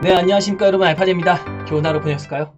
네, 안녕하십니까 여러분, 알파제입니다. 좋은 하루 보내셨을까요?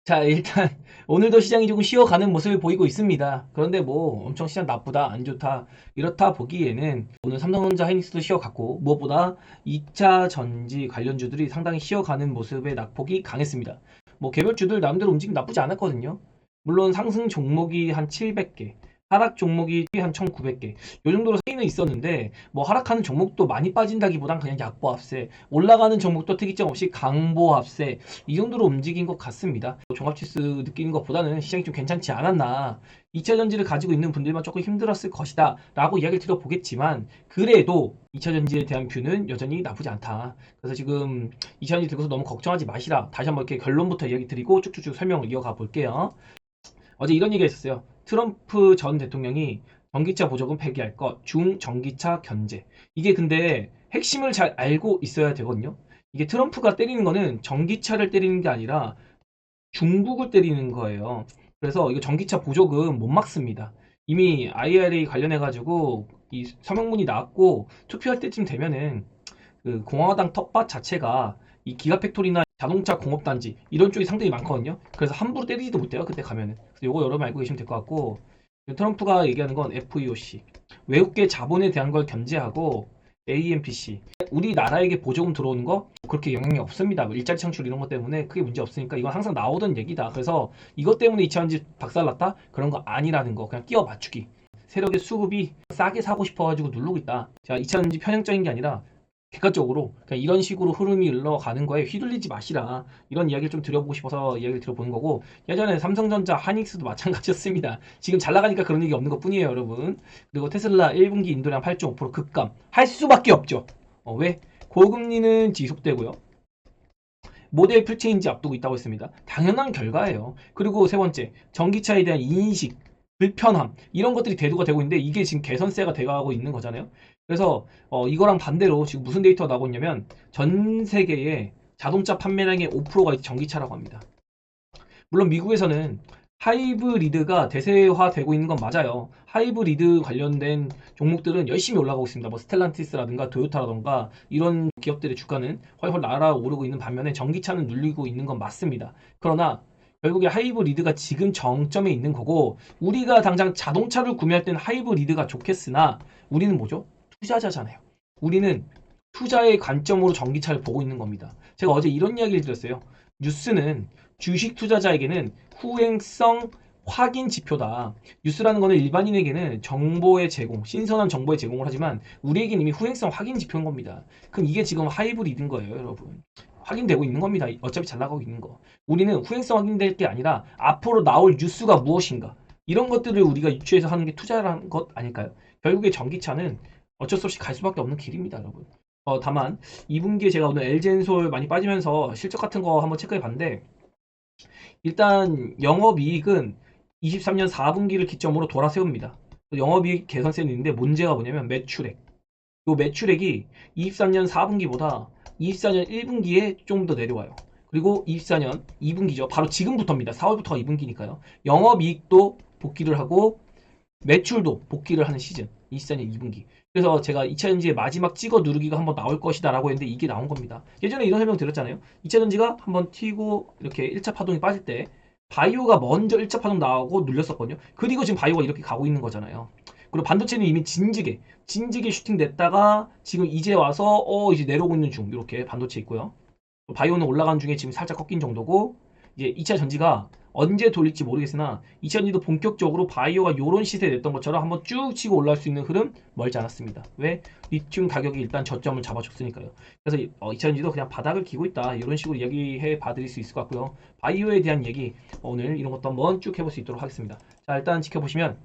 자, 일단 오늘도 시장이 조금 쉬어가는 모습을 보이고 있습니다. 그런데 뭐 엄청 시장 나쁘다, 안 좋다 이렇다 보기에는 오늘 삼성전자, 하이닉스도 쉬어갔고, 무엇보다 2차 전지 관련주들이 상당히 쉬어가는 모습의 낙폭이 강했습니다. 뭐 개별주들 나름대로 움직임 나쁘지 않았거든요. 물론 상승 종목이 한 700개, 하락 종목이 한 1900개 요 정도로 차이는 있었는데, 뭐 하락하는 종목도 많이 빠진다기보단 그냥 약보합세, 올라가는 종목도 특이점 없이 강보합세, 이 정도로 움직인 것 같습니다. 종합지수 느끼는 것보다는 시장이 좀 괜찮지 않았나, 2차전지를 가지고 있는 분들만 조금 힘들었을 것이다 라고 이야기를 드려보겠지만, 그래도 2차전지에 대한 뷰는 여전히 나쁘지 않다. 그래서 지금 2차전지 들고서 너무 걱정하지 마시라, 다시 한번 이렇게 결론부터 이야기 드리고 쭉쭉쭉 설명을 이어가 볼게요. 어제 이런 얘기가 있었어요. 트럼프 전 대통령이 전기차 보조금 폐기할 것, 중전기차 견제. 이게 근데 핵심을 잘 알고 있어야 되거든요. 이게 트럼프가 때리는 거는 전기차를 때리는 게 아니라 중국을 때리는 거예요. 그래서 이거 전기차 보조금 못 막습니다. 이미 IRA 관련해가지고 이 서명문이 나왔고, 투표할 때쯤 되면은 그 공화당 텃밭 자체가 이 기가팩토리나 자동차 공업단지 이런 쪽이 상당히 많거든요. 그래서 함부로 때리지도 못해요, 그때 가면은. 그래서 요거 여러분 알고 계시면 될 것 같고, 트럼프가 얘기하는 건 FEOC, 외국계 자본에 대한 걸 견제하고, AMPC, 우리나라에게 보조금 들어오는 거 그렇게 영향이 없습니다. 뭐 일자리 창출 이런 것 때문에 크게 문제 없으니까 이건 항상 나오던 얘기다. 그래서 이것 때문에 2차전지 박살났다? 그런 거 아니라는 거 그냥 끼워 맞추기. 세력의 수급이 싸게 사고 싶어가지고 누르고 있다. 자, 2차전지 편향적인 게 아니라 객관적으로 그냥 이런 식으로 흐름이 흘러가는 거에 휘둘리지 마시라, 이런 이야기를 좀 드려보고 싶어서 이야기를 들어보는 거고, 예전에 삼성전자, 하이닉스도 마찬가지였습니다. 지금 잘 나가니까 그런 얘기 없는 것 뿐이에요, 여러분. 그리고 테슬라 1분기 인도량 8.5% 급감 할 수밖에 없죠. 왜? 고금리는 지속되고요, 모델 풀체인지 앞두고 있다고 했습니다. 당연한 결과예요. 그리고 세 번째, 전기차에 대한 인식, 불편함 이런 것들이 대두가 되고 있는데, 이게 지금 개선세가 돼가고 있는 거잖아요. 그래서 이거랑 반대로 지금 무슨 데이터가 나오고 있냐면, 전 세계의 자동차 판매량의 5%가 전기차라고 합니다. 물론 미국에서는 하이브리드가 대세화되고 있는 건 맞아요. 하이브리드 관련된 종목들은 열심히 올라가고 있습니다. 뭐 스텔란티스라든가 토요타라든가 이런 기업들의 주가는 훨훨 날아오르고 있는 반면에 전기차는 눌리고 있는 건 맞습니다. 그러나 결국에 하이브리드가 지금 정점에 있는 거고, 우리가 당장 자동차를 구매할 때는 하이브리드가 좋겠으나 우리는 뭐죠? 투자자잖아요. 우리는 투자의 관점으로 전기차를 보고 있는 겁니다. 제가 어제 이런 이야기를 드렸어요. 뉴스는 주식 투자자에게는 후행성 확인 지표다. 뉴스라는 거는 일반인에게는 정보의 제공, 신선한 정보의 제공을 하지만 우리에게는 이미 후행성 확인 지표인 겁니다. 그럼 이게 지금 하이브리드인 거예요, 여러분. 확인되고 있는 겁니다. 어차피 잘 나가고 있는 거. 우리는 후행성 확인될 게 아니라 앞으로 나올 뉴스가 무엇인가, 이런 것들을 우리가 유추해서 하는 게 투자라는 것 아닐까요? 결국에 전기차는 어쩔 수 없이 갈 수밖에 없는 길입니다, 여러분. 다만 2분기에 제가 오늘 LG엔솔 많이 빠지면서 실적 같은 거 한번 체크해 봤는데, 일단 영업이익은 23년 4분기를 기점으로 돌아세웁니다. 영업이익 개선세는 있는데, 문제가 뭐냐면 매출액. 이 매출액이 23년 4분기보다 24년 1분기에 좀 더 내려와요. 그리고 24년 2분기죠. 바로 지금부터입니다. 4월부터가 2분기니까요. 영업이익도 복귀를 하고 매출도 복귀를 하는 시즌, 24년 2분기. 그래서 제가 2차전지의 마지막 찍어 누르기가 한번 나올 것이다 라고 했는데, 이게 나온 겁니다. 예전에 이런 설명 드렸잖아요. 2차전지가 한번 튀고 이렇게 1차 파동이 빠질 때 바이오가 먼저 1차 파동 나오고 눌렸었거든요. 그리고 지금 바이오가 이렇게 가고 있는 거잖아요. 그리고 반도체는 이미 진지게 슈팅 냈다가 지금 이제 와서 이제 내려오고 있는 중, 이렇게 반도체 있고요. 바이오는 올라가는 중에 지금 살짝 꺾인 정도고, 이제 2차 전지가 언제 돌릴지 모르겠으나 2차 전지도 본격적으로 바이오가 요런 시세에 냈던 것처럼 한번 쭉 치고 올라올 수 있는 흐름 멀지 않았습니다. 왜? 리튬 가격이 일단 저점을 잡아줬으니까요. 그래서 2차 전지도 그냥 바닥을 기고 있다, 이런 식으로 이야기해 봐드릴 수 있을 것 같고요. 바이오에 대한 얘기 오늘 이런 것도 한번 쭉 해볼 수 있도록 하겠습니다. 자, 일단 지켜보시면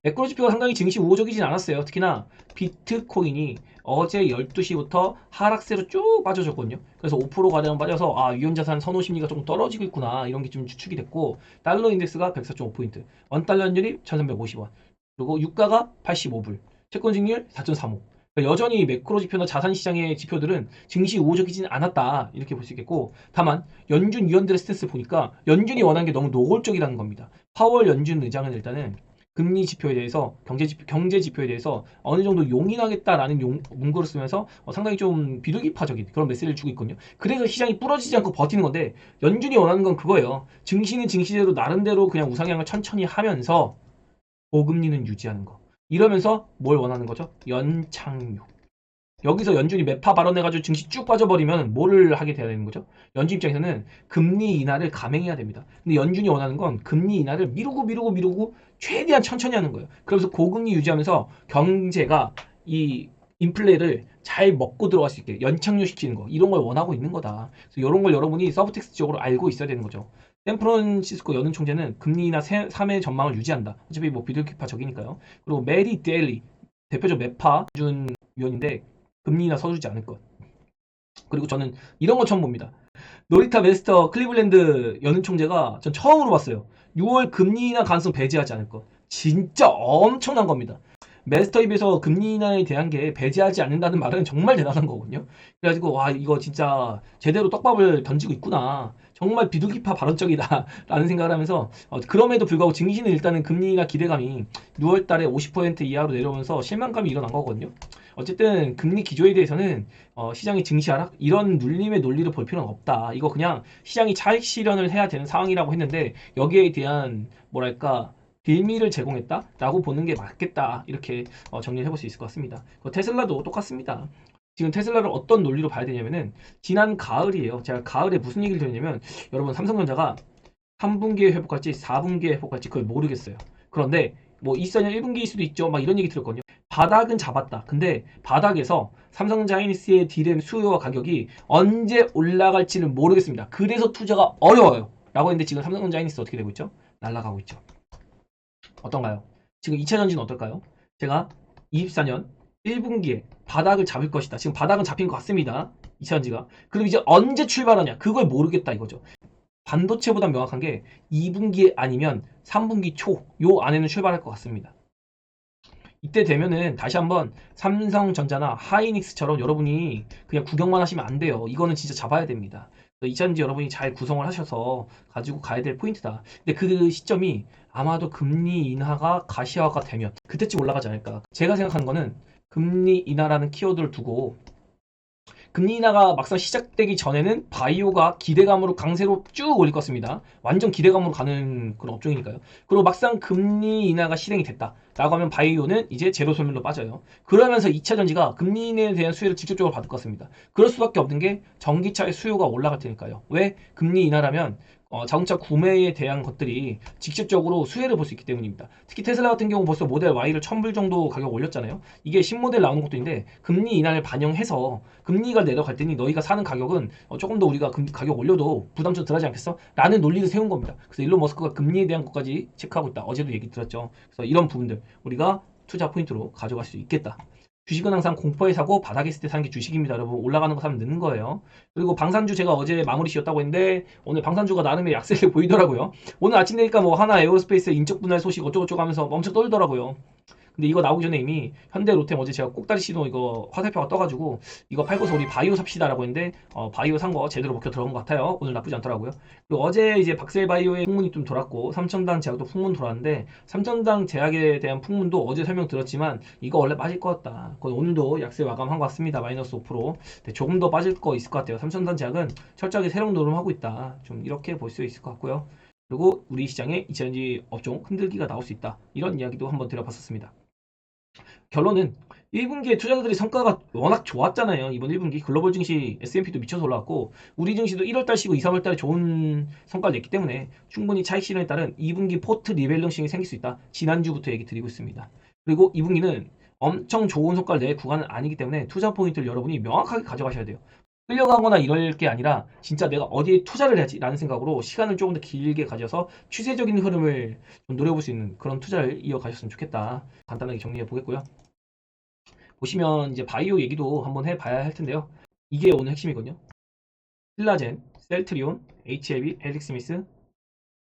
매크로 지표가 상당히 증시 우호적이진 않았어요. 특히나 비트코인이 어제 12시부터 하락세로 쭉 빠져줬거든요. 그래서 5%가량 빠져서 위험자산 선호 심리가 조금 떨어지고 있구나, 이런 게 좀 추측이 됐고, 달러 인덱스가 104.5포인트, 원달러 환율이 1350원, 그리고 유가가 85불, 채권증률 4.35. 그러니까 여전히 매크로 지표나 자산시장의 지표들은 증시 우호적이진 않았다, 이렇게 볼 수 있겠고, 다만 연준 위원들의 스탠스 보니까 연준이 원하는 게 너무 노골적이라는 겁니다. 파월 연준 의장은 일단은 금리 지표에 대해서 경제 지표에 대해서 어느 정도 용인하겠다라는 문구를 쓰면서 상당히 좀 비둘기파적인 그런 메시지를 주고 있거든요. 그래서 시장이 부러지지 않고 버티는 건데 연준이 원하는 건 그거예요. 증시는 증시대로 나름대로 그냥 우상향을 천천히 하면서 고금리는 유지하는 거. 이러면서 뭘 원하는 거죠? 연착륙. 여기서 연준이 매파 발언해가지고 증시 쭉 빠져버리면 뭐를 하게 돼야 되는 거죠? 연준 입장에서는 금리 인하를 감행해야 됩니다. 근데 연준이 원하는 건 금리 인하를 미루고 최대한 천천히 하는 거예요. 그러면서 고금리 유지하면서 경제가 이 인플레를 잘 먹고 들어갈 수 있게 연착륙시키는 거 이런 걸 원하고 있는 거다. 그래서 이런 걸 여러분이 서브텍스트적으로 알고 있어야 되는 거죠. 샌프란시스코 연은 총재는 금리 인하 3회 전망을 유지한다. 어차피 뭐 비둘기파적이니까요. 그리고 메리 데일리 대표적 매파 준 위원인데 금리 인하 서두르지 않을 것. 그리고 저는 이런 거 처음 봅니다. 노리타 웨스터 클리블랜드 연은 총재가 전 처음으로 봤어요. 6월 금리 인하 가능성 배제하지 않을 것. 진짜 엄청난 겁니다. 메스터 입에서 금리 인하에 대한 게 배제하지 않는다는 말은 정말 대단한 거거든요. 그래가지고 와 이거 진짜 제대로 떡밥을 던지고 있구나. 정말 비둘기파 발언적이다 라는 생각을 하면서 그럼에도 불구하고 증시는 일단은 금리 인하 기대감이 6월 달에 50% 이하로 내려오면서 실망감이 일어난 거거든요. 어쨌든 금리 기조에 대해서는 시장이 증시 하락 이런 눌림의 논리를 볼 필요는 없다. 이거 그냥 시장이 차익 실현을 해야 되는 상황이라고 했는데 여기에 대한 뭐랄까 빌미를 제공했다라고 보는 게 맞겠다. 이렇게 정리를 해볼 수 있을 것 같습니다. 테슬라도 똑같습니다. 지금 테슬라를 어떤 논리로 봐야 되냐면은 지난 가을이에요. 제가 가을에 무슨 얘기를 들었냐면 여러분 삼성전자가 3분기에 회복할지 4분기에 회복할지 그걸 모르겠어요. 그런데 뭐 24년 1분기일 수도 있죠. 막 이런 얘기 들었거든요. 바닥은 잡았다. 근데 바닥에서 삼성자이니스의 디램 수요와 가격이 언제 올라갈지는 모르겠습니다. 그래서 투자가 어려워요. 라고 했는데 지금 삼성자이니스 어떻게 되고 있죠? 날아가고 있죠. 어떤가요? 지금 2차전지는 어떨까요? 제가 24년 1분기에 바닥을 잡을 것이다. 지금 바닥은 잡힌 것 같습니다. 2차전지가. 그럼 이제 언제 출발하냐? 그걸 모르겠다 이거죠. 반도체보다 명확한 게 2분기 아니면 3분기 초 요 안에는 출발할 것 같습니다. 이때 되면은 다시 한번 삼성전자나 하이닉스처럼 여러분이 그냥 구경만 하시면 안 돼요. 이거는 진짜 잡아야 됩니다. 2차전지 여러분이 잘 구성을 하셔서 가지고 가야 될 포인트다. 근데 그 시점이 아마도 금리 인하가 가시화가 되면 그때쯤 올라가지 않을까. 제가 생각하는 거는 금리 인하라는 키워드를 두고 금리 인하가 막상 시작되기 전에는 바이오가 기대감으로 강세로 쭉 올릴 것입니다. 완전 기대감으로 가는 그런 업종이니까요. 그리고 막상 금리 인하가 실행이 됐다. 라고 하면 바이오는 이제 제로 소멸로 빠져요. 그러면서 2차 전지가 금리 인하에 대한 수혜를 직접적으로 받을 것 같습니다. 그럴 수밖에 없는 게 전기차의 수요가 올라갈 테니까요. 왜? 금리 인하라면 자동차 구매에 대한 것들이 직접적으로 수혜를 볼 수 있기 때문입니다. 특히 테슬라 같은 경우 벌써 모델 Y를 1000불 정도 가격 올렸잖아요. 이게 신모델 나오는 것도 있는데 금리 인하를 반영해서 금리가 내려갈 때니 너희가 사는 가격은 조금 더 우리가 가격 올려도 부담 좀 덜하지 않겠어? 라는 논리를 세운 겁니다. 그래서 일론 머스크가 금리에 대한 것까지 체크하고 있다. 어제도 얘기 들었죠. 그래서 이런 부분들 우리가 투자 포인트로 가져갈 수 있겠다. 주식은 항상 공포에 사고 바닥에 있을 때 사는 게 주식입니다. 여러분 올라가는 거 사면 늦는 거예요. 그리고 방산주 제가 어제 마무리 지었다고 했는데 오늘 방산주가 나름의 약세를 보이더라고요. 오늘 아침 되니까 뭐 하나 에어로스페이스 인적 분할 소식 어쩌고저쩌고 하면서 엄청 떨더라고요. 근데 이거 나오기 전에 이미 현대 롯데 어제 제가 꼭다리 신호 이거 화살표가 떠가지고 이거 팔고서 우리 바이오 삽시다라고 했는데 바이오 산 거 제대로 먹혀 들어간 것 같아요. 오늘 나쁘지 않더라고요. 그리고 어제 이제 박셀바이오의 풍문이 좀 돌았고 삼천당 제약도 풍문 돌았는데 삼천당 제약에 대한 풍문도 어제 설명드렸지만 이거 원래 빠질 것 같다. 오늘도 약세 마감한 것 같습니다. 마이너스 5%. 조금 더 빠질 거 있을 것 같아요. 삼천당 제약은 철저하게 세력 노름하고 있다. 좀 이렇게 볼 수 있을 것 같고요. 그리고 우리 시장에 2차전지 업종 흔들기가 나올 수 있다. 이런 이야기도 한번 드려봤었습니다. 결론은 1분기에 투자자들이 성과가 워낙 좋았잖아요. 이번 1분기 글로벌 증시 S&P도 미쳐서 올라왔고 우리 증시도 1월달 쉬고 2, 3월달에 좋은 성과를 냈기 때문에 충분히 차익 실현에 따른 2분기 포트 리밸런싱이 생길 수 있다. 지난주부터 얘기 드리고 있습니다. 그리고 2분기는 엄청 좋은 성과를 낼 구간은 아니기 때문에 투자 포인트를 여러분이 명확하게 가져가셔야 돼요. 끌려가거나 이럴 게 아니라 진짜 내가 어디에 투자를 해야지 라는 생각으로 시간을 조금 더 길게 가져서 추세적인 흐름을 좀 노려볼 수 있는 그런 투자를 이어가셨으면 좋겠다. 간단하게 정리해 보겠고요. 보시면 이제 바이오 얘기도 한번 해봐야 할 텐데요. 이게 오늘 핵심이거든요. 신라젠, 셀트리온, HLB, 헬릭스미스,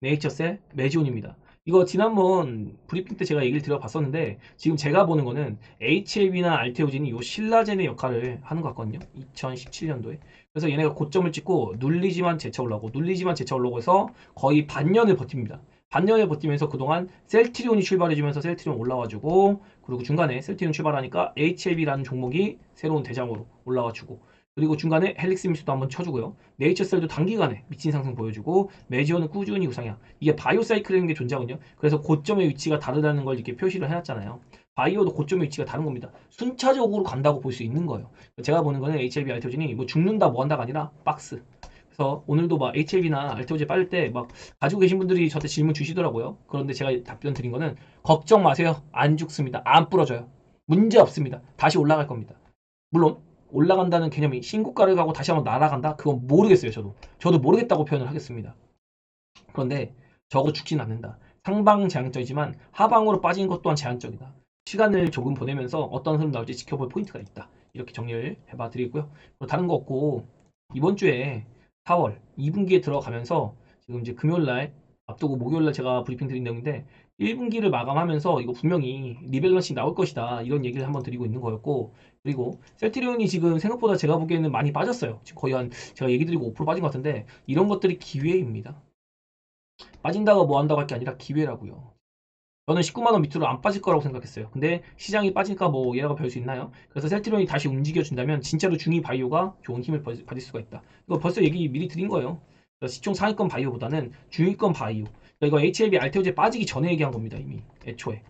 네이처셀, 메지온입니다. 이거 지난번 브리핑 때 제가 얘기를 드려봤었는데 지금 제가 보는 거는 HLB나 알테오진이 요 신라젠의 역할을 하는 것 같거든요. 2017년도에. 그래서 얘네가 고점을 찍고 눌리지만 재차 올라오고 눌리지만 재차 올라오고 해서 거의 반년을 버팁니다. 반년을 버티면서 그동안 셀트리온이 출발해주면서 셀트리온 올라와주고, 그리고 중간에 셀트리온 출발하니까 HLB라는 종목이 새로운 대장으로 올라와주고, 그리고 중간에 헬릭스 미스도 한번 쳐주고요. 네이처셀도 단기간에 미친 상승 보여주고, 매지어는 꾸준히 우상향. 이게 바이오 사이클이라는 게 존재하거든요. 그래서 고점의 위치가 다르다는 걸 이렇게 표시를 해놨잖아요. 바이오도 고점의 위치가 다른 겁니다. 순차적으로 간다고 볼 수 있는 거예요. 제가 보는 거는 HLB 알테오진이 뭐 죽는다 뭐 한다가 아니라 박스. 그래서 오늘도 막 HLB나 알테오제 빠질 때 막 가지고 계신 분들이 저한테 질문 주시더라고요. 그런데 제가 답변 드린 거는 걱정 마세요. 안 죽습니다. 안 부러져요. 문제 없습니다. 다시 올라갈 겁니다. 물론 올라간다는 개념이 신고가를 가고 다시 한번 날아간다? 그건 모르겠어요. 저도 모르겠다고 표현을 하겠습니다. 그런데 적어도 죽진 않는다. 상방 제한적이지만 하방으로 빠진 것 또한 제한적이다. 시간을 조금 보내면서 어떤 흐름 나올지 지켜볼 포인트가 있다. 이렇게 정리를 해봐 드리고요. 다른 거 없고, 이번 주에 4월 2분기에 들어가면서 지금 이제 금요일날 앞두고 목요일날 제가 브리핑 드린 내용인데 1분기를 마감하면서 이거 분명히 리밸런싱 나올 것이다, 이런 얘기를 한번 드리고 있는 거였고, 그리고 셀트리온이 지금 생각보다 제가 보기에는 많이 빠졌어요. 지금 거의 한 제가 얘기 드리고 5% 빠진 것 같은데 이런 것들이 기회입니다. 빠진다고 뭐 한다고 할 게 아니라 기회라고요. 저는 19만원 밑으로 안 빠질 거라고 생각했어요. 근데 시장이 빠지니까 뭐 얘라고 별 수 있나요? 그래서 셀트리온이 다시 움직여준다면 진짜로 중위 바이오가 좋은 힘을 받을 수가 있다. 이거 벌써 얘기 미리 드린 거예요. 시총 상위권 바이오보다는 중위권 바이오. 이거 HLB 알테오제 빠지기 전에 얘기한 겁니다. 이미 애초에.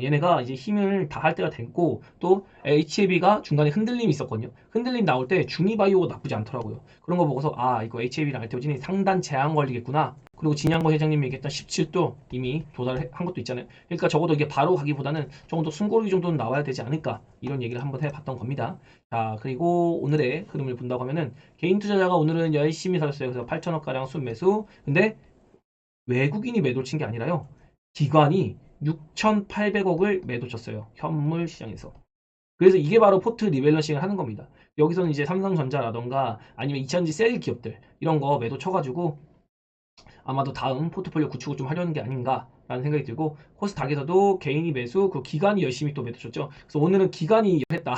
얘네가 이제 힘을 다 할 때가 됐고, 또 HLB가 중간에 흔들림이 있었거든요. 흔들림 나올 때 중위 바이오가 나쁘지 않더라고요. 그런 거 보고서 아, 이거 HLB랑 알테오진이 상단 제한 걸리겠구나. 그리고 진양거 회장님이 얘기했던 17도 이미 도달한 것도 있잖아요. 그러니까 적어도 이게 바로 가기보다는 조금 더 숨고르기 정도는 나와야 되지 않을까, 이런 얘기를 한번 해봤던 겁니다. 자, 그리고 오늘의 흐름을 본다고 하면은 개인 투자자가 오늘은 열심히 사셨어요. 그래서 8천억가량 순매수. 근데 외국인이 매도를 친 게 아니라요, 기관이 6,800억을 매도 쳤어요. 현물 시장에서. 그래서 이게 바로 포트 리밸런싱을 하는 겁니다. 여기서는 이제 삼성전자라던가 아니면 2차전지 셀 기업들 이런 거 매도 쳐가지고 아마도 다음 포트폴리오 구축을 좀 하려는 게 아닌가라는 생각이 들고, 코스닥에서도 개인이 매수, 그 기관이 열심히 또 매도 쳤죠. 그래서 오늘은 기관이 했다.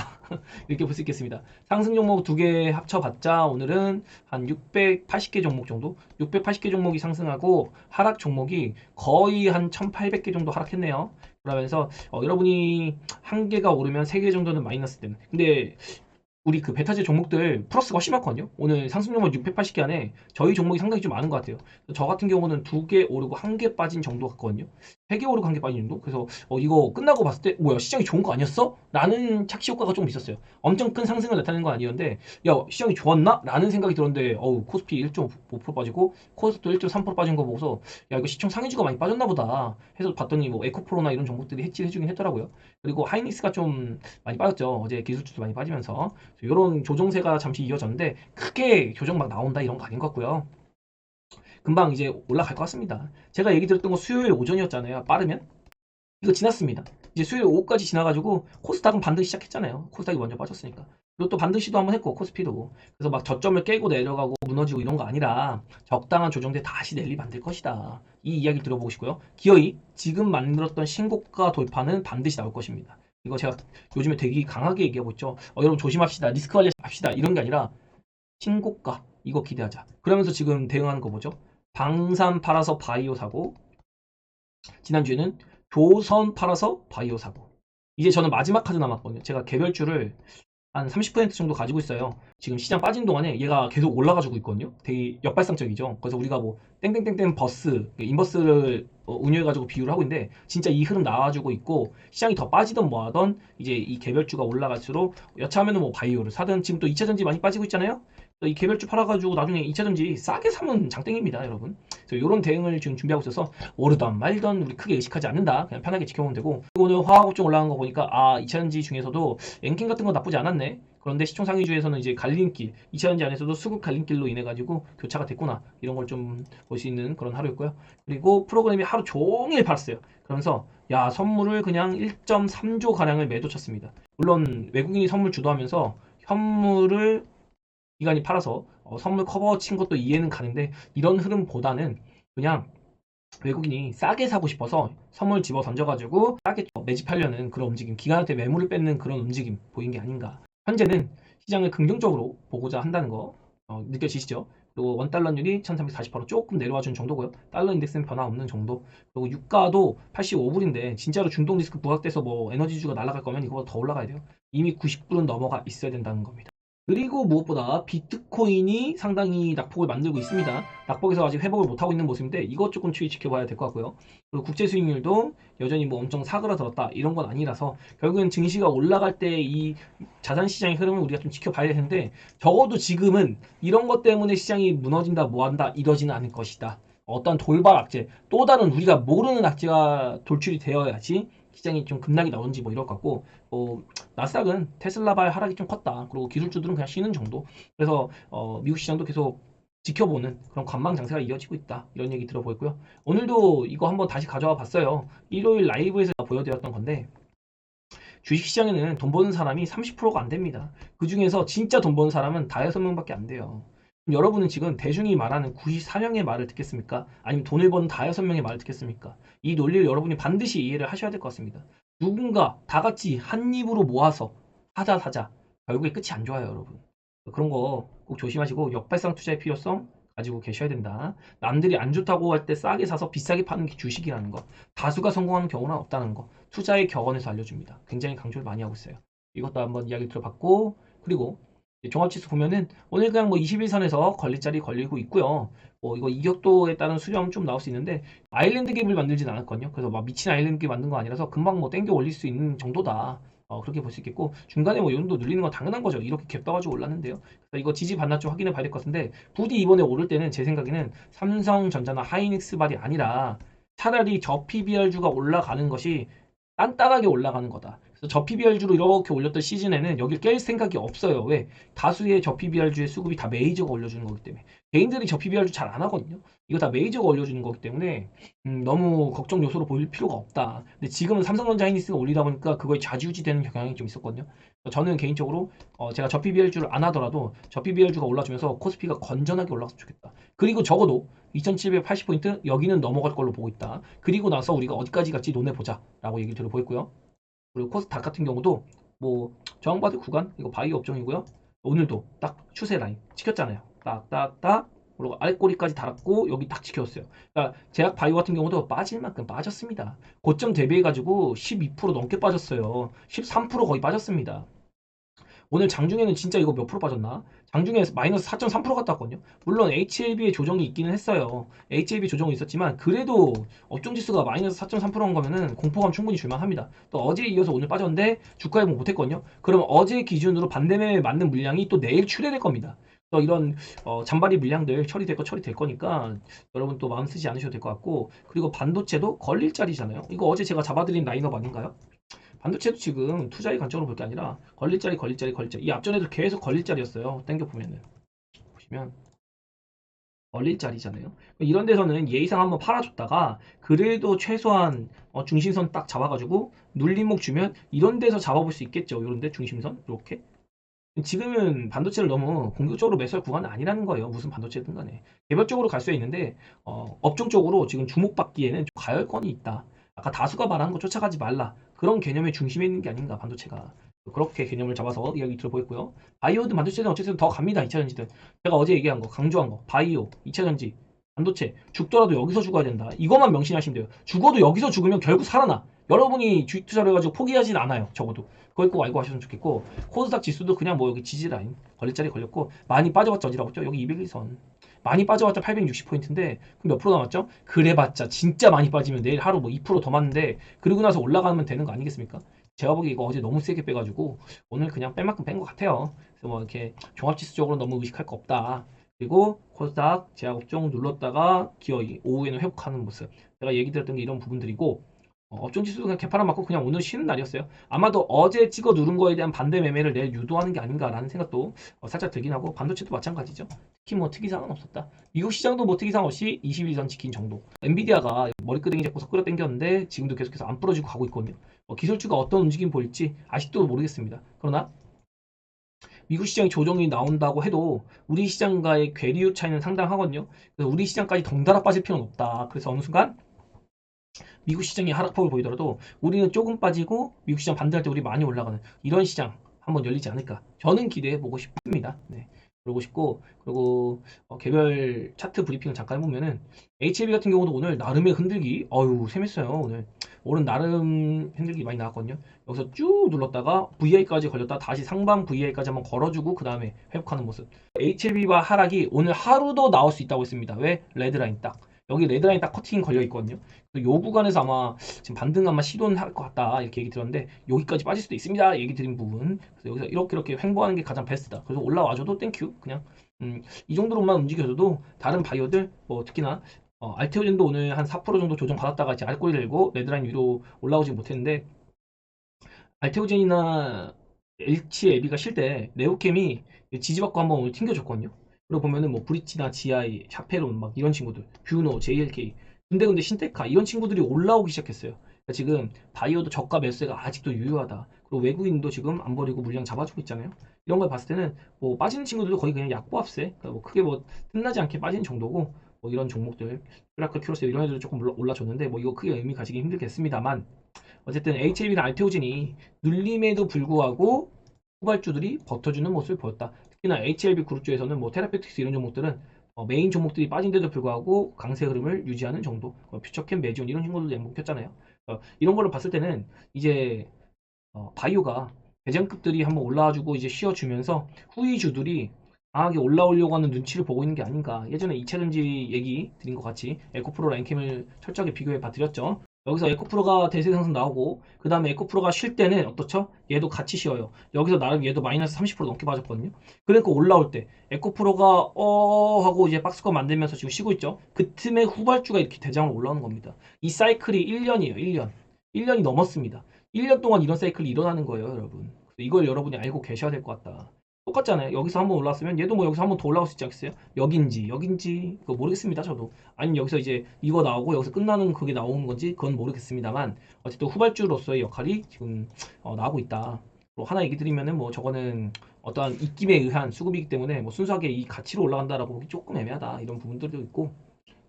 이렇게 볼 수 있겠습니다. 상승 종목 두 개 합쳐봤자 오늘은 한 680개 종목 정도? 680개 종목이 상승하고 하락 종목이 거의 한 1800개 정도 하락했네요. 그러면서 여러분이 한 개가 오르면 세 개 정도는 마이너스 되는. 근데 우리 그 베타제 종목들 플러스가 훨씬 많거든요. 오늘 상승 종목 680개 안에 저희 종목이 상당히 좀 많은 것 같아요. 저 같은 경우는 2개 오르고 1개 빠진 정도 같거든요. 3개 오르고 1개 빠진 정도. 그래서 이거 끝나고 봤을 때 뭐야, 시장이 좋은 거 아니었어? 라는 착시 효과가 좀 있었어요. 엄청 큰 상승을 나타내는 건 아니었는데 야, 시장이 좋았나? 라는 생각이 들었는데 코스피 1.5% 빠지고 코스닥도 1.3% 빠진 거 보고서 야, 이거 시총 상위주가 많이 빠졌나 보다 해서 봤더니 뭐 에코프로나 이런 종목들이 해치해주긴 했더라고요. 그리고 하이닉스가 좀 많이 빠졌죠. 어제 기술주도 많이 빠지면서 이런 조정세가 잠시 이어졌는데 크게 조정 막 나온다 이런 거 아닌 것 같고요. 금방 이제 올라갈 것 같습니다. 제가 얘기 드렸던 거 수요일 오전이었잖아요. 빠르면 이거 지났습니다. 이제 수요일 오후까지 지나가지고 코스닥은 반등 시작했잖아요. 코스닥이 먼저 빠졌으니까. 그리고 또 반등 시도 한번 했고, 코스피도. 그래서 막 저점을 깨고 내려가고 무너지고 이런 거 아니라 적당한 조정 때 다시 랠리 만들 것이다. 이 이야기 들어보고 싶고요. 기어이 지금 만들었던 신고가 돌파는 반드시 나올 것입니다. 이거 제가 요즘에 되게 강하게 얘기하고 있죠. 여러분 조심합시다. 리스크 관리합시다. 이런 게 아니라 신고가 이거 기대하자. 그러면서 지금 대응하는 거 뭐죠? 방산 팔아서 바이오 사고, 지난주에는 조선 팔아서 바이오 사고. 이제 저는 마지막 카드 남았거든요. 제가 개별주를 한 30% 정도 가지고 있어요. 지금 시장 빠진 동안에 얘가 계속 올라가지고 있거든요. 되게 역발상적이죠. 그래서 우리가 뭐 땡땡땡땡 버스, 인버스를 운영해가지고 비유를 하고 있는데 진짜 이 흐름 나와주고 있고, 시장이 더 빠지던 뭐하던 이제 이 개별주가 올라갈수록 여차하면 뭐 바이오를 사든, 지금 또 2차전지 많이 빠지고 있잖아요. 이 개별주 팔아가지고 나중에 2차전지 싸게 사면 장땡입니다, 여러분. 그래서 이런 대응을 지금 준비하고 있어서 오르던 말던 우리 크게 의식하지 않는다. 그냥 편하게 지켜보면 되고, 그리고 오늘 화학업종 올라간 거 보니까 2차전지 중에서도 앵킹 같은 거 나쁘지 않았네. 그런데 시총 상위주에서는 이제 갈림길, 2차전지 안에서도 수급 갈림길로 인해 가지고 교차가 됐구나, 이런 걸 좀 볼 수 있는 그런 하루였고요. 그리고 프로그램이 하루 종일 팔았어요. 그러면서 야, 선물을 그냥 1.3조 가량을 매도 쳤습니다. 물론 외국인이 선물 주도하면서 현물을 기관이 팔아서 선물 커버 친 것도 이해는 가는데, 이런 흐름보다는 그냥 외국인이 싸게 사고 싶어서 선물 집어 던져가지고 싸게 매집하려는 그런 움직임, 기관한테 매물을 뺏는 그런 움직임 보인 게 아닌가. 현재는 시장을 긍정적으로 보고자 한다는 거 느껴지시죠? 그리고 원달러율이 1348원 조금 내려와 준 정도고요. 달러 인덱스는 변화 없는 정도. 그리고 유가도 85불인데 진짜로 중동 리스크 부각돼서 뭐 에너지주가 날아갈 거면 이거보다 더 올라가야 돼요. 이미 90불은 넘어가 있어야 된다는 겁니다. 그리고 무엇보다 비트코인이 상당히 낙폭을 만들고 있습니다. 낙폭에서 아직 회복을 못하고 있는 모습인데 이것 조금 추이 지켜봐야 될 것 같고요. 그리고 국제 수익률도 여전히 뭐 엄청 사그라들었다 이런 건 아니라서 결국엔 증시가 올라갈 때 이 자산 시장의 흐름을 우리가 좀 지켜봐야 되는데 적어도 지금은 이런 것 때문에 시장이 무너진다 뭐한다 이러지는 않을 것이다. 어떤 돌발 악재 또 다른 우리가 모르는 악재가 돌출이 되어야지 시장이 좀 급락이 나오는지 뭐 이럴 것 같고 나스닥은 테슬라발 하락이 좀 컸다. 그리고 기술주들은 그냥 쉬는 정도. 그래서 미국 시장도 계속 지켜보는 그런 관망 장세가 이어지고 있다. 이런 얘기 들어보였고요. 오늘도 이거 한번 다시 가져와 봤어요. 일요일 라이브에서 보여드렸던 건데 주식시장에는 돈 버는 사람이 30%가 안 됩니다. 그 중에서 진짜 돈 버는 사람은 다 6명밖에 안 돼요. 그럼 여러분은 지금 대중이 말하는 94명의 말을 듣겠습니까? 아니면 돈을 버는 다 6명의 말을 듣겠습니까? 이 논리를 여러분이 반드시 이해를 하셔야 될 것 같습니다. 누군가 다 같이 한 입으로 모아서 사자 결국에 끝이 안 좋아요, 여러분. 그런 거 꼭 조심하시고 역발상 투자의 필요성 가지고 계셔야 된다. 남들이 안 좋다고 할 때 싸게 사서 비싸게 파는 게 주식이라는 거. 다수가 성공하는 경우는 없다는 거. 투자의 격언에서 알려줍니다. 굉장히 강조를 많이 하고 있어요. 이것도 한번 이야기 들어봤고 그리고 종합지수 보면은 오늘 그냥 뭐 21선에서 걸릴자리 걸리고 있고요. 이거 이격도에 따른 수렴 좀 나올 수 있는데 아일랜드 갭을 만들진 않았거든요. 그래서 막 미친 아일랜드 갭 만든 거 아니라서 금방 뭐 땡겨 올릴 수 있는 정도다. 그렇게 볼 수 있겠고 중간에 뭐 이 정도 눌리는 건 당연한 거죠. 이렇게 갭 떠가지고 올랐는데요. 그래서 이거 지지 반납 좀 확인해 봐야 될 것 같은데 부디 이번에 오를 때는 제 생각에는 삼성전자나 하이닉스발이 아니라 차라리 저 PBR주가 올라가는 것이 단단하게 올라가는 거다. 그래서 저 PBR주로 이렇게 올렸던 시즌에는 여길 깰 생각이 없어요. 왜? 다수의 저 PBR주의 수급이 다 메이저가 올려주는 거기 때문에. 개인들이 저 PBR주 잘 안 하거든요. 이거 다 메이저가 올려주는 거기 때문에 너무 걱정 요소로 보일 필요가 없다. 근데 지금은 삼성전자 하이닉스가 올리다 보니까 그거에 좌지우지되는 경향이 좀 있었거든요. 저는 개인적으로 제가 저 PBR주를 안 하더라도 저 PBR주가 올라주면서 코스피가 건전하게 올라갔으면 좋겠다. 그리고 적어도 2780포인트 여기는 넘어갈 걸로 보고 있다. 그리고 나서 우리가 어디까지 갈지 논해보자 라고 얘기를 들어보였고요. 그리고 코스닥 같은 경우도 뭐 저항받을 구간 이거 바이오 업종이고요. 오늘도 딱 추세 라인 지켰잖아요. 딱딱딱 그리고 아랫꼬리까지 달았고 여기 딱 지켰어요. 그러니까 제약 바이오 같은 경우도 빠질 만큼 빠졌습니다. 고점 대비해 가지고 12% 넘게 빠졌어요. 13% 거의 빠졌습니다. 오늘 장중에는 진짜 이거 몇 프로 빠졌나? 장중에 마이너스 4.3% 갔다 왔거든요. 물론 HLB의 조정이 있기는 했어요. HLB 조정이 있었지만 그래도 업종지수가 마이너스 4.3%한 거면은 공포감 충분히 줄만합니다. 또 어제에 이어서 오늘 빠졌는데 주가 회복 못했거든요. 그럼 어제 기준으로 반대매에 맞는 물량이 또 내일 출회될 겁니다. 또 이런 잔바리 물량들 처리될 거니까 여러분 또 마음 쓰지 않으셔도 될 것 같고 그리고 반도체도 걸릴 자리잖아요. 이거 어제 제가 잡아드린 라인업 아닌가요? 반도체도 지금 투자의 관점으로 볼 게 아니라 걸릴자리 이 앞전에도 계속 걸릴자리였어요. 땡겨보면은 보시면 걸릴자리잖아요. 이런 데서는 예의상 한번 팔아줬다가 그래도 최소한 중심선 딱 잡아가지고 눌림목 주면 이런 데서 잡아볼 수 있겠죠. 이런데 중심선 이렇게 지금은 반도체를 너무 공격적으로 매수할 구간은 아니라는 거예요. 무슨 반도체든 간에 개별적으로 갈 수 있는데 업종 쪽으로 지금 주목받기에는 좀 가열권이 있다. 아까 다수가 말하는 거 쫓아가지 말라. 그런 개념의 중심에 있는 게 아닌가 반도체가. 그렇게 개념을 잡아서 이야기 들어보였고요. 바이오든 반도체든 어쨌든 더 갑니다. 2차전지든. 제가 어제 얘기한 거 강조한 거 바이오, 2차전지, 반도체 죽더라도 여기서 죽어야 된다. 이것만 명심하시면 돼요. 죽어도 여기서 죽으면 결국 살아나. 여러분이 주식 투자를 해가지고 포기하진 않아요. 적어도. 그걸 꼭 알고 하셨으면 좋겠고 코스닥 지수도 그냥 뭐 여기 지지라인 걸릴자리 걸렸고 많이 빠져봤자 어디라고 했죠? 여기 201선 많이 빠져봤자 860포인트인데 그럼 몇 프로 남았죠? 그래봤자 진짜 많이 빠지면 내일 하루 뭐 2%더 맞는데 그러고 나서 올라가면 되는 거 아니겠습니까? 제가 보기 이거 어제 너무 세게 빼가지고 오늘 그냥 뺀 만큼 뺀 것 같아요. 그래서 뭐 이렇게 종합지수적으로 너무 의식할 거 없다. 그리고 코스닥 제약업종 눌렀다가 기어이 오후에는 회복하는 모습 제가 얘기 드렸던 게 이런 부분들이고 업종 지수도 그냥 개파람 맞고 그냥 오늘 쉬는 날이었어요. 아마도 어제 찍어 누른 거에 대한 반대 매매를 내일 유도하는 게 아닌가라는 생각도 살짝 들긴 하고 반도체도 마찬가지죠. 특히 뭐 특이사항은 없었다. 미국 시장도 뭐 특이사항 없이 21선 지킨 정도. 엔비디아가 머리끄댕이 잡고서 끌어당겼는데 지금도 계속해서 안 부러지고 가고 있거든요. 기술주가 어떤 움직임 보일지 아직도 모르겠습니다. 그러나 미국 시장이 조정이 나온다고 해도 우리 시장과의 괴리율 차이는 상당하거든요. 그래서 우리 시장까지 덩달아 빠질 필요는 없다. 그래서 어느 순간 미국 시장이 하락폭을 보이더라도 우리는 조금 빠지고 미국 시장 반등할 때 우리 많이 올라가는 이런 시장 한번 열리지 않을까 저는 기대해 보고 싶습니다. 네. 그러고 싶고, 그리고 개별 차트 브리핑을 잠깐 해보면은 HLB 같은 경우도 오늘 나름의 흔들기, 어유 셈했어요. 오늘 나름 흔들기 많이 나왔거든요. 여기서 쭉 눌렀다가 VI까지 걸렸다 다시 상방 VI까지 한번 걸어주고 그 다음에 회복하는 모습. HLB와 하락이 오늘 하루도 나올 수 있다고 했습니다. 왜? 레드라인 딱. 여기 레드라인 딱 커팅 걸려 있거든요. 요 구간에서 아마 지금 반등 아마 시도는 할 것 같다 이렇게 얘기 들었는데 여기까지 빠질 수도 있습니다 얘기 드린 부분. 그래서 여기서 이렇게 횡보하는 게 가장 베스트다. 그래서 올라와줘도 땡큐 그냥 이 정도로만 움직여줘도 다른 바이오들 뭐 특히나 알테오젠도 오늘 한 4% 정도 조정 받았다가 이제 알꼬리 들고 레드라인 위로 올라오지 못했는데 알테오젠이나 엘치 에비가 쉴 때 네오캠이 지지받고 한번 오늘 튕겨줬거든요. 그리고 보면은 뭐 브릿지나 지아이, 샤페론 막 이런 친구들, 뷰노, JLK, 근데 신테카 이런 친구들이 올라오기 시작했어요. 그러니까 지금 바이오도 저가 매수세가 아직도 유효하다. 그리고 외국인도 지금 안 버리고 물량 잡아주고 있잖아요. 이런 걸 봤을 때는 뭐 빠지는 친구들도 거의 그냥 약보합세. 그러니까 뭐 크게 뭐 틈나지 않게 빠지는 정도고 뭐 이런 종목들, 슈라클, 큐로스 이런 애들 조금 올라줬는데 뭐 이거 크게 의미 가지기 힘들겠습니다만 어쨌든 HLB나 알테오진이 눌림에도 불구하고 후발주들이 버텨주는 모습을 보였다. 특히나 HLB 그룹주에서는 뭐 테라페틱스 이런 종목들은 메인 종목들이 빠진데도 불구하고 강세 흐름을 유지하는 정도. 퓨처캠, 메지온 이런 친구들도 양봉 켰잖아요. 이런 거를 봤을 때는 이제 바이오가 대장급들이 한번 올라와주고 이제 쉬어주면서 후위주들이 강하게 올라오려고 하는 눈치를 보고 있는 게 아닌가. 예전에 2차전지 얘기 드린 것 같이 에코프로 라인캠을 철저하게 비교해 봐드렸죠. 여기서 에코프로가 대세 상승 나오고 그 다음에 에코프로가 쉴 때는 어떻죠? 얘도 같이 쉬어요. 여기서 나름 얘도 마이너스 30% 넘게 빠졌거든요. 그러니까 올라올 때 에코프로가 하고 이제 박스권 만들면서 지금 쉬고 있죠. 그 틈에 후발주가 이렇게 대장으로 올라오는 겁니다. 이 사이클이 1년이에요. 1년. 1년이 넘었습니다. 1년 동안 이런 사이클이 일어나는 거예요, 여러분. 이걸 여러분이 알고 계셔야 될 것 같다. 똑같잖아요. 여기서 한번 올라왔으면 얘도 뭐 여기서 한번 더 올라올 수 있지 않겠어요? 여긴지 그거 모르겠습니다. 저도. 아니면 여기서 이제 이거 나오고 여기서 끝나는 그게 나오는 건지 그건 모르겠습니다만 어쨌든 후발주로서의 역할이 지금 나오고 있다. 뭐 하나 얘기 드리면은 뭐 저거는 어떠한 입김에 의한 수급이기 때문에 뭐 순수하게 이 가치로 올라간다라고 보기 조금 애매하다 이런 부분들도 있고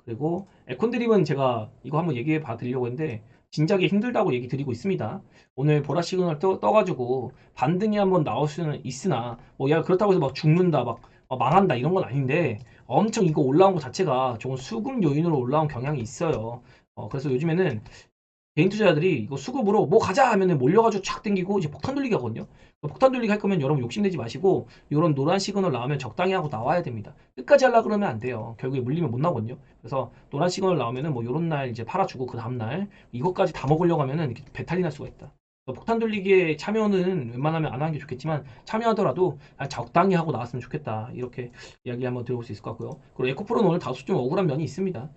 그리고 에콘드림은 제가 이거 한번 얘기해 봐 드리려고 했는데 진작에 힘들다고 얘기 드리고 있습니다. 오늘 보라 시그널 떠가지고 반등이 한번 나올 수는 있으나 뭐 야 그렇다고 해서 막 죽는다 막 망한다 이런 건 아닌데 엄청 이거 올라온 것 자체가 조금 수급 요인으로 올라온 경향이 있어요. 그래서 요즘에는 개인 투자자들이 이거 수급으로 뭐 가자 하면은 몰려가지고 촥 땡기고 이제 폭탄 돌리기 하거든요. 폭탄 돌리기 할 거면 여러분 욕심내지 마시고 이런 노란 시그널 나오면 적당히 하고 나와야 됩니다. 끝까지 하려 그러면 안 돼요. 결국에 물리면 못 나거든요. 그래서 노란 시그널 나오면은 뭐 요런 날 이제 팔아주고 그 다음 날 이것까지 다 먹으려고 하면은 이렇게 배탈이 날 수가 있다. 폭탄 돌리기에 참여는 웬만하면 안 하는 게 좋겠지만 참여하더라도 적당히 하고 나왔으면 좋겠다. 이렇게 이야기 한번 들어볼 수 있을 것 같고요. 그리고 에코프로는 오늘 다소 좀 억울한 면이 있습니다.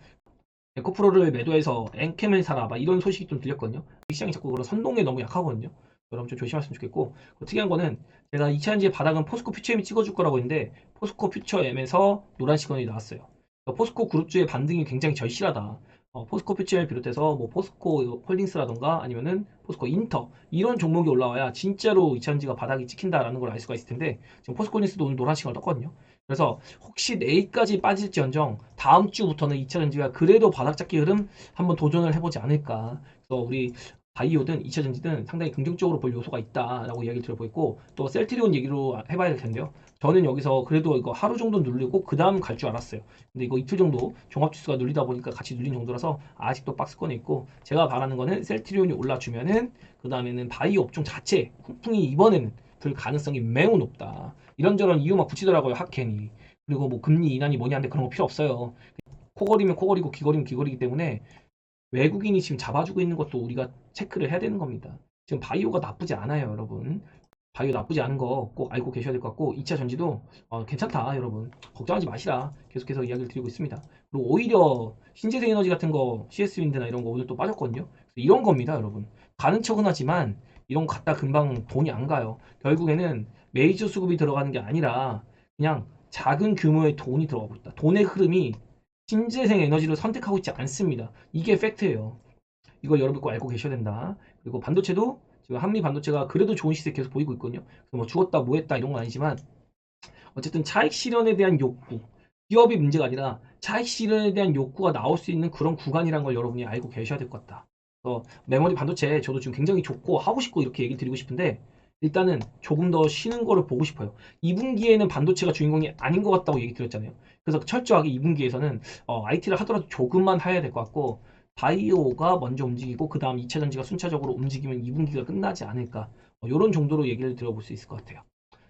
에코프로를 매도해서 엔캠을 사라 막 이런 소식이 좀 들렸거든요. 시장이 자꾸 그런 선동에 너무 약하거든요. 여러분 좀 조심하시면 좋겠고 특이한 거는 제가 2차전지의 바닥은 포스코 퓨처엠이 찍어줄 거라고 했는데 포스코 퓨처엠에서 노란 시그널이 나왔어요. 포스코 그룹주의 반등이 굉장히 절실하다. 포스코 퓨처엠을 비롯해서 뭐 포스코 홀딩스라던가 아니면은 포스코 인터 이런 종목이 올라와야 진짜로 2차전지가 바닥이 찍힌다라는 걸 알 수가 있을 텐데 지금 포스코 홀딩스도 오늘 노란 시그널 떴거든요. 그래서 혹시 내일까지 빠질지언정 다음 주부터는 2차전지가 그래도 바닥잡기 흐름 한번 도전을 해보지 않을까. 그래서 우리 바이오든 2차전지든 상당히 긍정적으로 볼 요소가 있다라고 이야기를 들어보고 있고 또 셀트리온 얘기로 해봐야 될 텐데요. 저는 여기서 그래도 이거 하루 정도 누르고 그 다음 갈 줄 알았어요. 근데 이거 이틀 정도 종합지수가 눌리다 보니까 같이 눌린 정도라서 아직도 박스권에 있고 제가 바라는 거는 셀트리온이 올라주면은 그 다음에는 바이오 업종 자체 폭풍이 이번에는 불 가능성이 매우 높다. 이런저런 이유 막 붙이더라고요 학캔이. 그리고 뭐 금리 인하니 뭐니 한데 그런 거 필요 없어요. 코걸이면 코걸이고 귀걸이면 귀걸이기 때문에 외국인이 지금 잡아주고 있는 것도 우리가 체크를 해야 되는 겁니다. 지금 바이오가 나쁘지 않아요, 여러분. 바이오 나쁘지 않은 거 꼭 알고 계셔야 될 것 같고 2차 전지도 괜찮다, 여러분. 걱정하지 마시라. 계속해서 이야기를 드리고 있습니다. 그리고 오히려 신재생 에너지 같은 거 CS윈드나 이런 거 오늘 또 빠졌거든요. 이런 겁니다, 여러분. 가는 척은 하지만 이런 거 갖다 금방 돈이 안 가요. 결국에는 메이저 수급이 들어가는 게 아니라 그냥 작은 규모의 돈이 들어가고 있다. 돈의 흐름이 신재생 에너지를 선택하고 있지 않습니다. 이게 팩트예요. 이걸 여러분 꼭 알고 계셔야 된다. 그리고 반도체도 지금 한미 반도체가 그래도 좋은 시세 계속 보이고 있거든요. 그래서 뭐 죽었다 뭐했다 이런 건 아니지만 어쨌든 차익 실현에 대한 욕구, 기업이 문제가 아니라 차익 실현에 대한 욕구가 나올 수 있는 그런 구간이란 걸 여러분이 알고 계셔야 될 것 같다. 그래서 메모리 반도체 저도 지금 굉장히 좋고 하고 싶고 이렇게 얘기 드리고 싶은데 일단은 조금 더 쉬는 거를 보고 싶어요. 2분기에는 반도체가 주인공이 아닌 것 같다고 얘기 드렸잖아요. 그래서 철저하게 2분기에서는 IT를 하더라도 조금만 해야 될 것 같고, 바이오가 먼저 움직이고 그 다음 2차 전지가 순차적으로 움직이면 2분기가 끝나지 않을까, 이런 정도로 얘기를 들어볼 수 있을 것 같아요.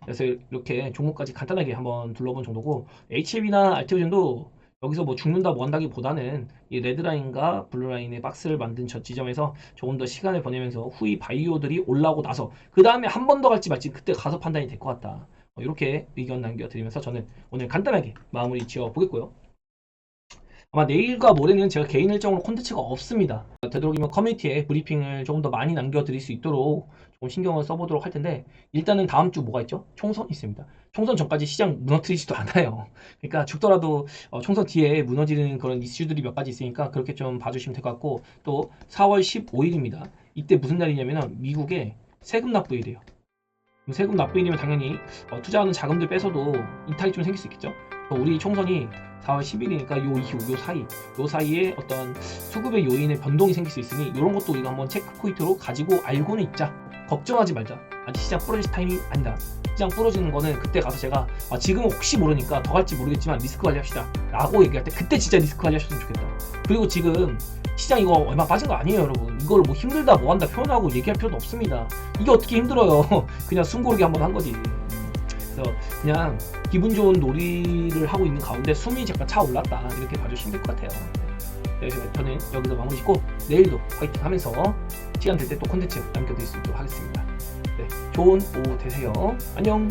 그래서 이렇게 종목까지 간단하게 한번 둘러본 정도고, HLB나 알테오젠도 여기서 뭐 죽는다 뭐 한다기보다는 이 레드라인과 블루라인의 박스를 만든 저 지점에서 조금 더 시간을 보내면서 후이 바이오들이 올라오고 나서 그 다음에 한 번 더 갈지 말지 그때 가서 판단이 될 것 같다. 이렇게 의견 남겨드리면서 저는 오늘 간단하게 마무리 지어 보겠고요. 아마 내일과 모레는 제가 개인 일정으로 콘텐츠가 없습니다. 되도록이면 커뮤니티에 브리핑을 조금 더 많이 남겨드릴 수 있도록 좀 신경을 써보도록 할 텐데, 일단은 다음 주 뭐가 있죠? 총선이 있습니다. 총선 전까지 시장 무너뜨리지도 않아요. 그러니까 죽더라도 총선 뒤에 무너지는 그런 이슈들이 몇 가지 있으니까 그렇게 좀 봐주시면 될 것 같고, 또 4월 15일입니다. 이때 무슨 날이냐면 미국의 세금 납부일이에요. 세금 납부일이면 당연히 투자하는 자금들 빼서도 이탈이 좀 생길 수 있겠죠. 우리 총선이 4월 10일이니까 요 이후 요 사이에 어떤 수급의 요인의 변동이 생길 수 있으니 이런 것도 우리가 한번 체크 포인트로 가지고 알고는 있자. 걱정하지 말자. 아직 시장 부러질 타이밍이 아니다. 시장 부러지는 거는 그때 가서 제가 지금은 혹시 모르니까 더 갈지 모르겠지만 리스크 관리합시다 라고 얘기할 때 그때 진짜 리스크 관리하셨으면 좋겠다. 그리고 지금 시장 이거 얼마 빠진 거 아니에요, 여러분. 이걸 뭐 힘들다 뭐 한다 표현하고 얘기할 필요도 없습니다. 이게 어떻게 힘들어요. 그냥 숨 고르기 한번 한 거지. 그래서 그냥 기분 좋은 놀이를 하고 있는 가운데 숨이 잠깐 차올랐다, 이렇게 봐주시면 될 것 같아요. 그래서 저는 여기서 마무리 짓고 내일도 파이팅 하면서 시간 될 때 또 콘텐츠 남겨드릴 수 있도록 하겠습니다. 네, 좋은 오후 되세요. 안녕.